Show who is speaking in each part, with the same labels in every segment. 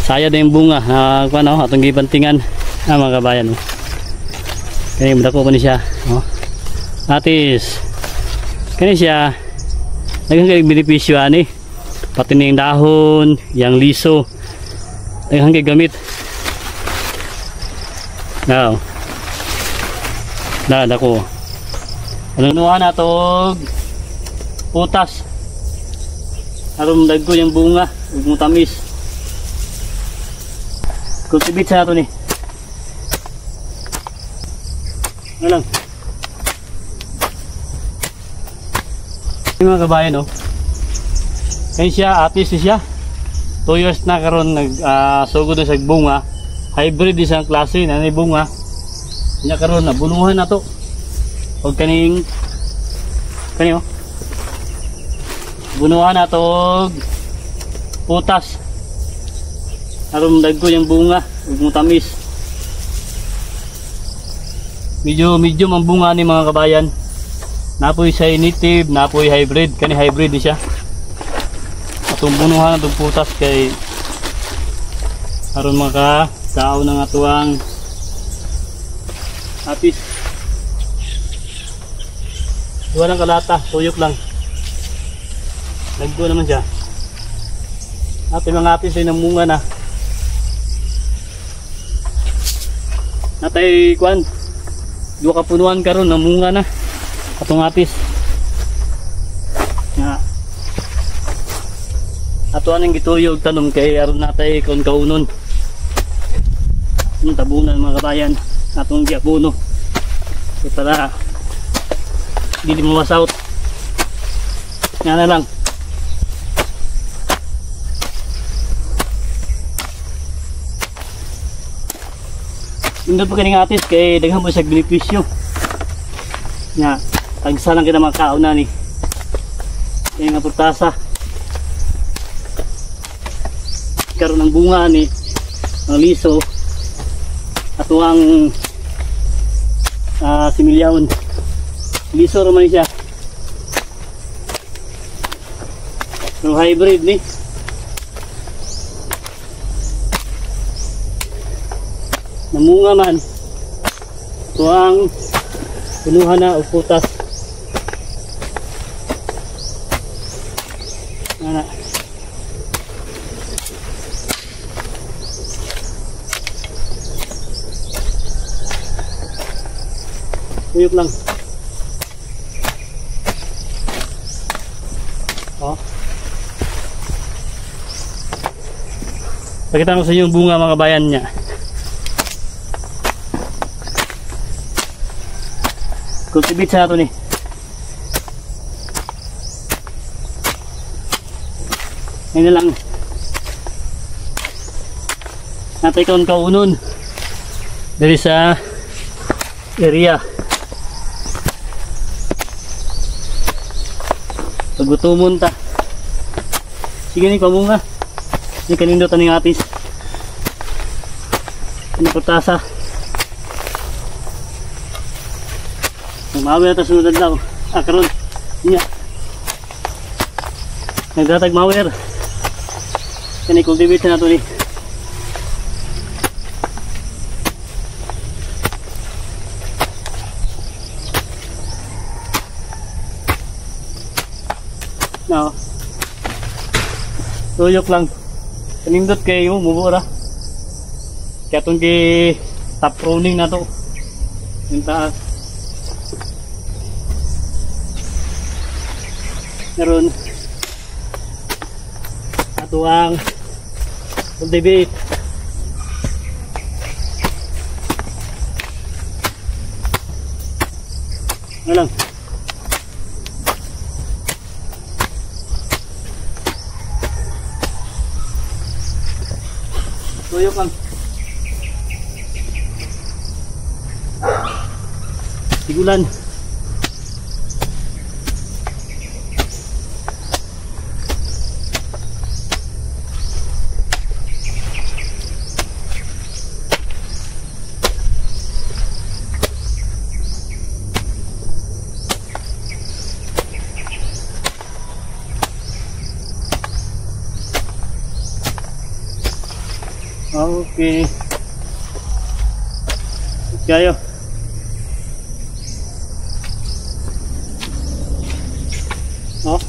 Speaker 1: Saya na yung bunga na ano, atong gibantingan mga kabayan. Kani madako pa ni siya. Atis. Kani siya daghang kay benepisyo ani. Pati ning dahon, yang liso. Daghang kay gamit. Now. Dako. Ano na to? Putas. Aron dagko yung bunga, ug mo tamis. Kultivate sa nato ni. Ano lang. Mga kabayan kaya siya, atis siya 2 years na karon sugod sa bunga. Hybrid isang klase na ni bunga niya karon na bunuhan na to og kaning bunuhan na to putas aron dagko yung bunga ug mo tamis. Medyo ang bunga ni mga kabayan. Napoy siya native, napoy hybrid. Kani hybrid siya. Atong bunuhan atong putas kay aron maka sao ng atuang atis. Walang kalata, tuyok lang. Nagdo naman siya. At mga atis ay namunga na. Natay kuan. 2 kapunuan karon namunga na. Atong atis nga ato anong gituyo og tanom kay aron natay kon kaunon tabunan mga kabayan atong giabuno para dili mo masaut nga na lang. Indot pa kining atis kay daghang mo sa benepisyo nga tagsa lang kita mga kauna ni kaya nga purtasa karon ng bunga ni ang liso ato ang similyahon liso naman siya pero hybrid ni namunga man ito ang punuhan na o putas. Ano? Tuyok lang. Pakita ko sa inyo yung bunga mga bayan niya. Kultivate sa nato ni. Ngayon na lang. Natay kaon kaunon. Dari sa area. Pagutumon ta. Sige ni pamunga. Ni kanindot aning atis. Ini putasa. Mawir ta sunod daw. Karon niya. Nagdatag mawir. Kani cultivate na to ni. No. Tuyok lang. Kanindot kay mo mubura. Kaya itong top pruning na to. Yung taas. Meron ato ang cultivate. Ano lang. Tuyok lang. Tigulan. Okay. Kayo. Oh.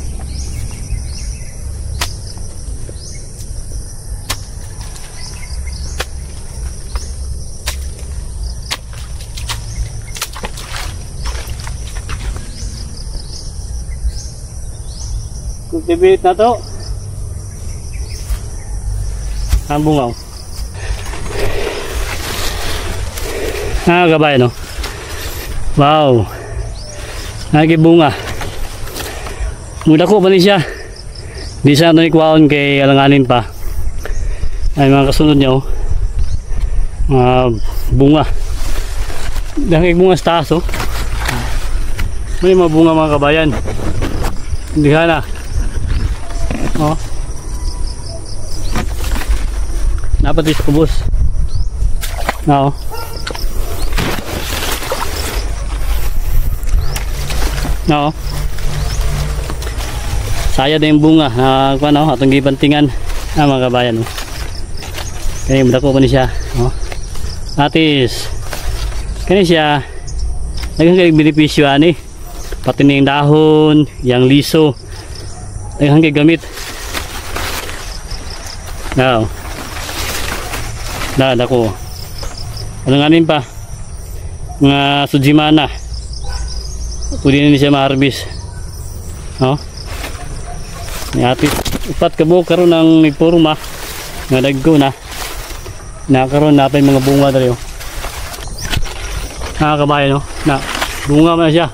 Speaker 1: Kultivate na to. Ang bungaw. Gabay no. Wow. Nagibunga. Mudako pa ni siya. Di siya ito ikwaon kay alanganin pa. Ay mga kasunod niya oh. Bunga. Dahil bunga sa taas oh. May mga bunga mga kabayan. Hindi ka na. Oh. Dapat sa kubos. Na oh. No. Saya din yung bunga na atong gibantingan mga kabayan oh. Kani madako pa ni siya oh. Atis. Kani siya daghang kay benepisyo ani. Pati ning dahon, yang liso. Daghang kay gamit. Now. Dako. Alanganin pa. Nga sujimana. Pwede na siya ma-harvest. Oh. Ni ati upat ka buok karon ang nagpurma nga dagko na. Nakaroon na pa yung mga bunga dali oh. Kabayan no. Na bunga man siya.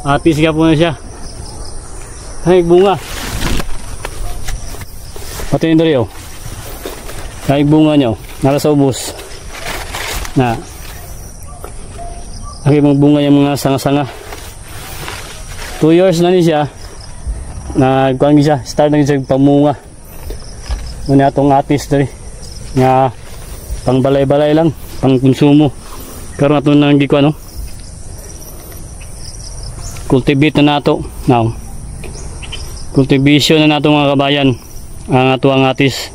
Speaker 1: Atis ka po na siya. Ay bunga. Pati yung dali oh. Ay bunga niya oh. Nara sa ubos. Na. Ay mga bunga yung mga sanga-sanga. 2 years na ni siya. Nagkuhan siya. Start na siya pamunga. Muna itong atis dali. Nga pang balay-balay lang. Pang konsumo. Karoon ito nang gikuha no. Cultivate na nato. Now. Cultivation na nato mga kabayan. Ang ato ang atis.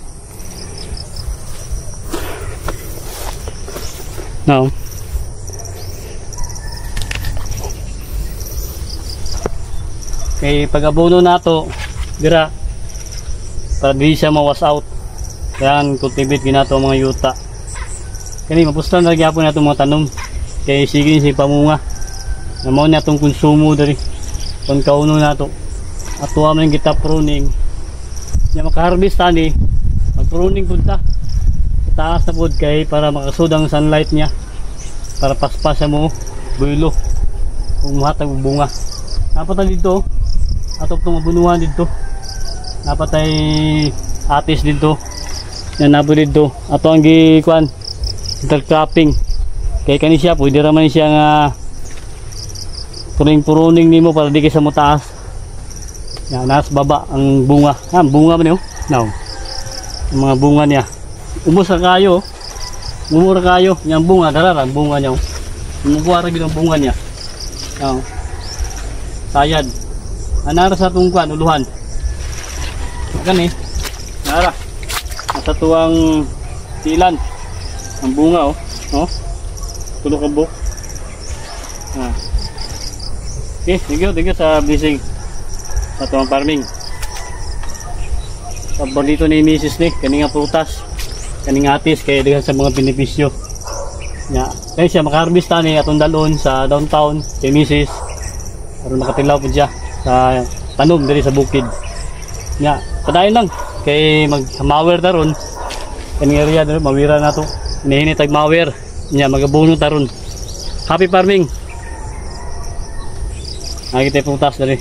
Speaker 1: Now. Kay pag-abono nato dira para di siya ma-wash out. Yan cultivate ginato mga yuta. Kani mapustan na gyapon nato mga tanom. Kay sige si pamunga. Namo na tong konsumo diri. Kon kauno nato. Ato man kita pruning. Ya maka-harvest ani. Mag-pruning pud ta. Taas na pud kay para makasud ang sunlight niya. Para paspas mo bulo. Kung hatag bunga. Dapat dito atop tong abunuhan dito. Dapat ay atis dito. Yan napo dito. Ato ang gikuan intercropping. Kay kani siya pwede ra man siya nga puring-puruning nimo para di kay sa mutaas. Yan nas baba ang bunga. Bunga man yo. Now. Ang mga bunga niya. Ubos ra kayo. Mumura kayo. Yang bunga dararan bunga niya. Mumukuha ra gyud ang bunga niya. Now. Sayad. Anara sa itong kuan, uluhan. Kani. Nara. At tuwang tilan. Ang bunga oh. Oh. Tulo ka buok. Okay, thank you sa blessing. Sa tuwang farming. Sabon dito ni Mrs. ni. Kani nga prutas. Kani nga atis. Kaya digan sa mga benepisyo. Kaya siya maka-harvest ni atong dalon sa downtown. Kay Mrs. Aron nakatilaw po siya sa tanom diri sa bukid. Padayon lang kay mag-mawer taron. Kaning area diri mawira na to. Inihini tag mawer. Magabuno taron. Happy farming. Nakita prutas diri.